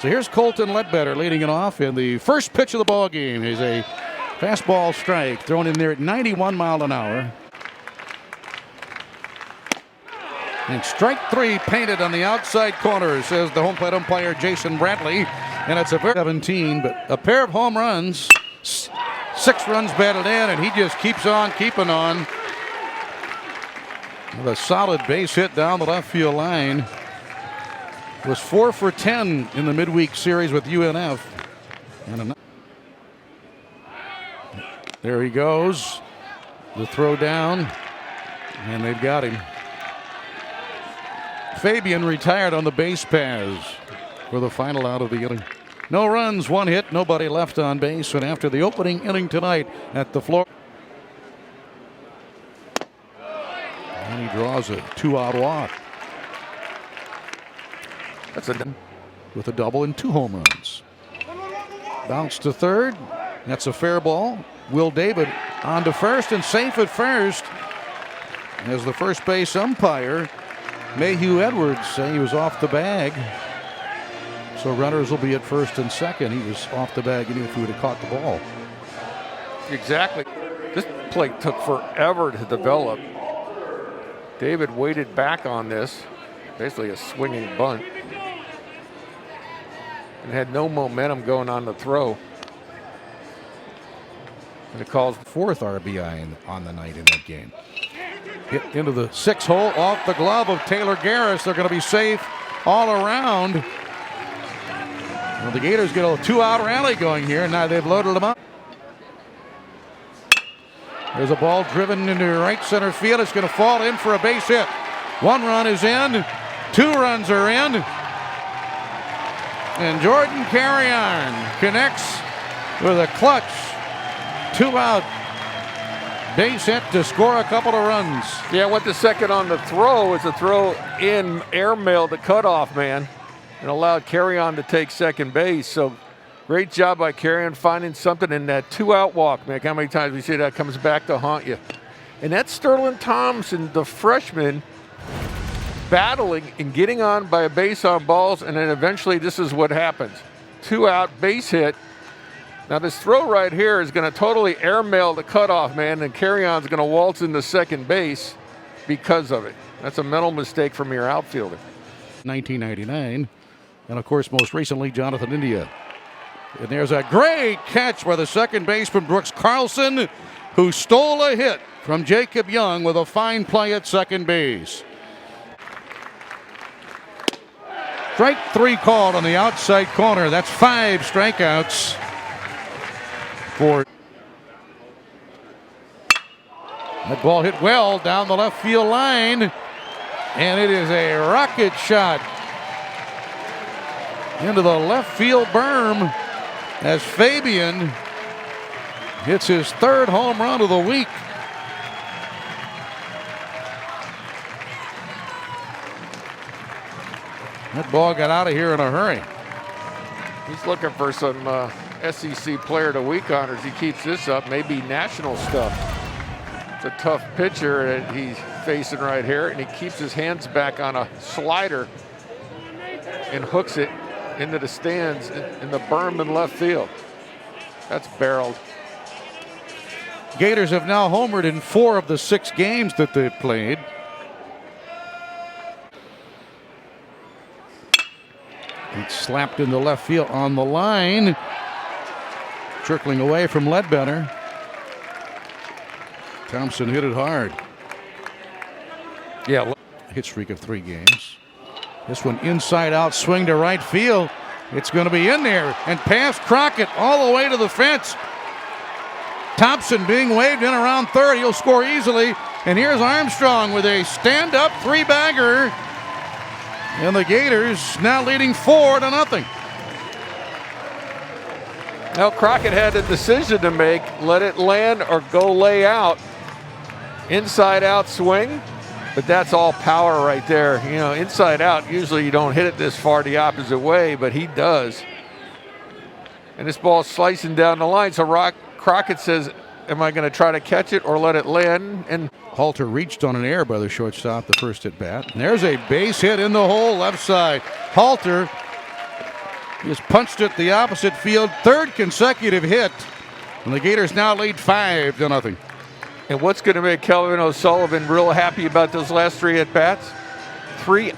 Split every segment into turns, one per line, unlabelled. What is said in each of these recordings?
So here's Colton Ledbetter leading it off in the first pitch of the ball game. Is a fastball strike thrown in there at 91 miles an hour. And strike three painted on the outside corner, says the home plate umpire Jason Bradley. And it's a 17, but a pair of home runs, 6 runs batted in, and he just keeps on keeping on with a solid base hit down the left field line. Was 4 for 10 in the midweek series with UNF. And there he goes. The throw down, and they've got him. Fabian retired on the base paths for the final out of the inning. No runs, 1 hit, nobody left on base. And after the opening inning tonight at the floor, and he draws a 2-out walk. That's with a double and 2 home runs. Bounce to third. That's a fair ball. Will David on to first and safe at first. As the first base umpire, Mayhew Edwards, say he was off the bag. So runners will be at first and second. He was off the bag even if he would have caught the ball.
Exactly. This play took forever to develop. David waited back on this. Basically a swinging bunt. And had no momentum going on the throw. And it calls
4th RBI on the night in that game. Hit into the 6 hole off the glove of Taylor Garris. They're going to be safe all around. Well, the Gators get a 2-out rally going here. Now they've loaded them up. There's a ball driven into right center field. It's going to fall in for a base hit. 1 run is in. 2 runs are in. And Jordan Carrion connects with a clutch 2-out base hit to score a couple of runs.
Yeah, went the second on the throw. It's a throw in airmail the cutoff man and allowed Carrion to take second base. So great job by Carrion finding something in that 2-out walk, man. How many times we see that comes back to haunt you? And that's Sterling Thompson, the freshman, battling and getting on by a base on balls, and then eventually this is what happens. 2-out base hit. Now this throw right here is going to totally airmail the cutoff man, and Carrion's going to waltz into second base because of it. That's a mental mistake from your outfielder.
1999, and of course most recently Jonathan India. And there's a great catch by the second baseman Brooks Carlson, who stole a hit from Jacob Young with a fine play at second base. Strike 3 called on the outside corner. That's 5 strikeouts for. That ball hit well down the left field line, and it is a rocket shot into the left field berm as Fabian hits his 3rd home run of the week. That ball got out of here in a hurry.
He's looking for some SEC Player of the Week honors. He keeps this up, maybe national stuff. It's a tough pitcher that he's facing right here, and he keeps his hands back on a slider and hooks it into the stands in the berm in left field. That's barreled.
Gators have now homered in 4 of the 6 games that they've played. It's slapped in the left field on the line. Trickling away from Ledbetter. Thompson hit it hard. Yeah, hit streak of 3 games. This one inside out swing to right field. It's going to be in there and past Crockett all the way to the fence. Thompson being waved in around third. He'll score easily. And here's Armstrong with a stand-up 3-bagger. And the Gators now leading 4-0.
Now Crockett had a decision to make. Let it land or go lay out. Inside out swing. But that's all power right there. You know, inside out, usually you don't hit it this far the opposite way, but he does. And this ball's slicing down the line. So Crockett says, am I going to try to catch it or let it land? And
Halter reached on an error by the shortstop the first at bat. And there's a base hit in the hole left side. Halter He has punched it the opposite field, third consecutive hit. And the Gators now lead 5-0.
And what's going to make Kelvin O'Sullivan real happy about those last 3 at-bats? 3.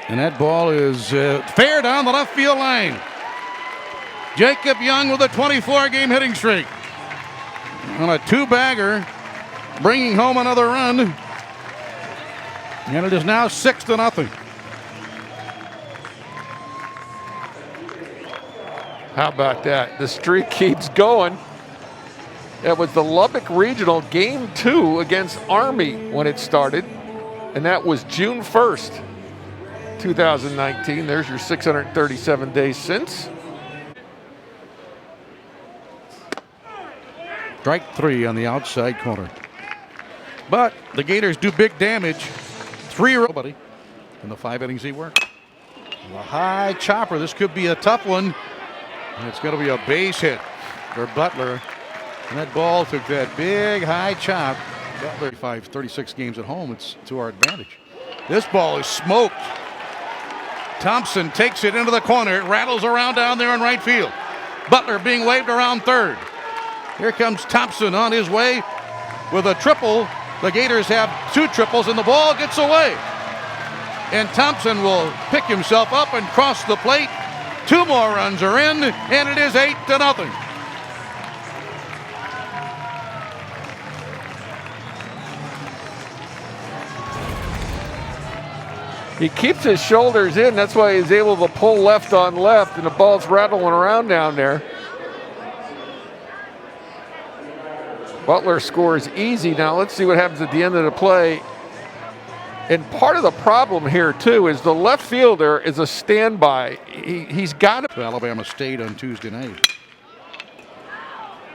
And that ball is fair down the left field line. Jacob Young with a 24-game hitting streak. On a 2-bagger, bringing home another run. And it is now 6-0.
How about that? The streak keeps going. That was the Lubbock Regional Game 2 against Army when it started. And that was June 1st, 2019. There's your 637 days since.
Strike 3 on the outside corner. But the Gators do big damage. 3 buddy in the 5 innings he worked. A high chopper. This could be a tough one. And it's going to be a base hit for Butler. And that ball took that big high chop. Butler 36 games at home. It's to our advantage. This ball is smoked. Thompson takes it into the corner. It rattles around down there in right field. Butler being waved around third. Here comes Thompson on his way with a triple. The Gators have 2 triples and the ball gets away. And Thompson will pick himself up and cross the plate. 2 more runs are in, and it is 8-0.
He keeps his shoulders in. That's why he's able to pull left on left, and the ball's rattling around down there. Butler scores easy. Now let's see what happens at the end of the play. And part of the problem here, too, is the left fielder is a standby. He's got
to Alabama State on Tuesday night.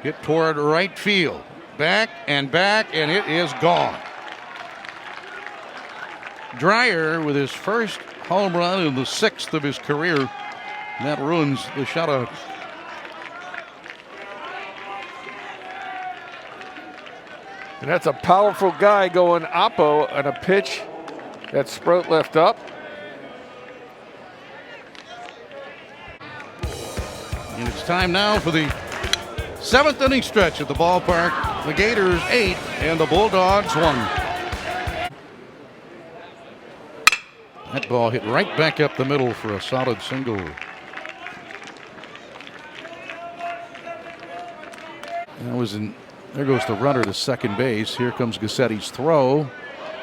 Hit toward right field. Back, and it is gone. Dreyer with his first home run in the 6th of his career. And that ruins the shutout.
And that's a powerful guy going oppo on a pitch that Sproat left up.
And it's time now for the 7th inning stretch at the ballpark. The Gators 8 and the Bulldogs 1. That ball hit right back up the middle for a solid single. That was in. There goes the runner to second base. Here comes Gassetti's throw,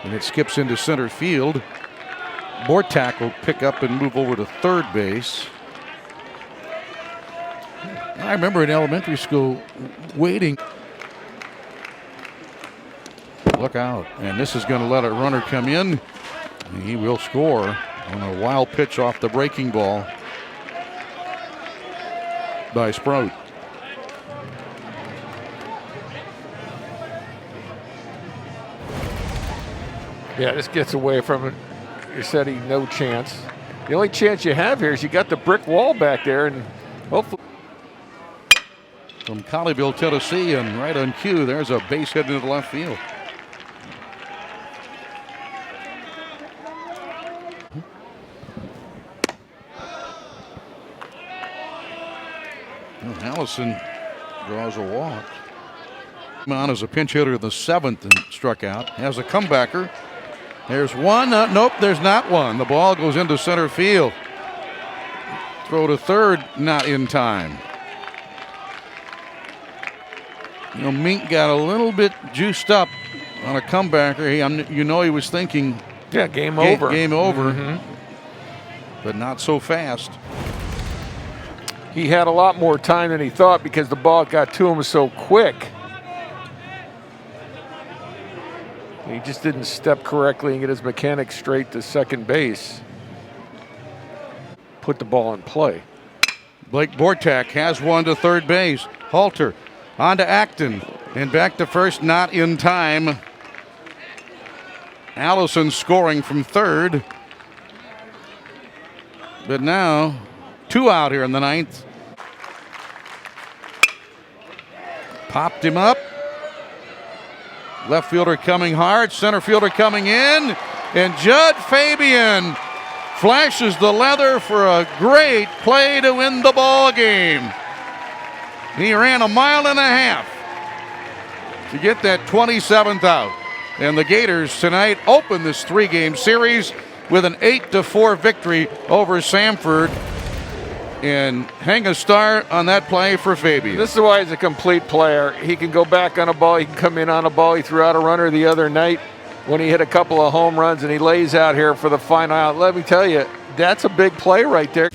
and it skips into center field. Bortak will pick up and move over to third base. I remember in elementary school waiting. Look out. And this is going to let a runner come in. And he will score on a wild pitch off the breaking ball by Sproat.
Yeah, this gets away from it. You're setting no chance. The only chance you have here is you got the brick wall back there, and hopefully.
From Colleyville, Tennessee, and right on cue, there's a base hit into the left field. Allison draws a walk. On as a pinch hitter in the 7th and struck out. Has a comebacker. There's one. Nope, there's not one. The ball goes into center field. Throw to third, not in time. You know, Mink got a little bit juiced up on a comebacker. He was thinking,
yeah, game over.
Game over. But not so fast.
He had a lot more time than he thought because the ball got to him so quick. He just didn't step correctly and get his mechanics straight to second base. Put the ball in play.
Blake Bortak has one to third base. Halter on to Acton and back to first, not in time. Allison scoring from third. But now 2 out here in the 9th. Popped him up. Left fielder coming hard, center fielder coming in, and Judd Fabian flashes the leather for a great play to win the ball game. He ran 1.5 miles to get that 27th out. And the Gators tonight open this 3-game series with an 8-4 victory over Samford. And hang a star on that play for Fabian.
This is why he's a complete player. He can go back on a ball. He can come in on a ball. He threw out a runner the other night when he hit a couple of home runs, and he lays out here for the final out. Let me tell you, that's a big play right there.